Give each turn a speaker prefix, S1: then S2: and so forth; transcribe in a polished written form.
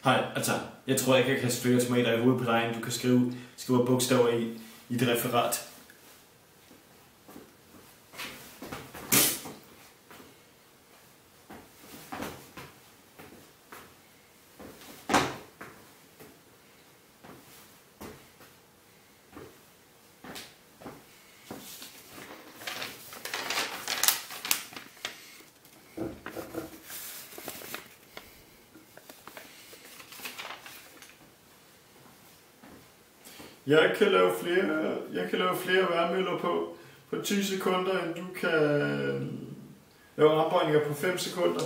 S1: Hej, altså, jeg tror ikke, jeg kan kaste flere tomater i hovedet på dig, end du kan skrive bogstaver i det referat. Jeg kan lave flere værmøller på 10 sekunder, end du kan lave armbøjninger på 5 sekunder.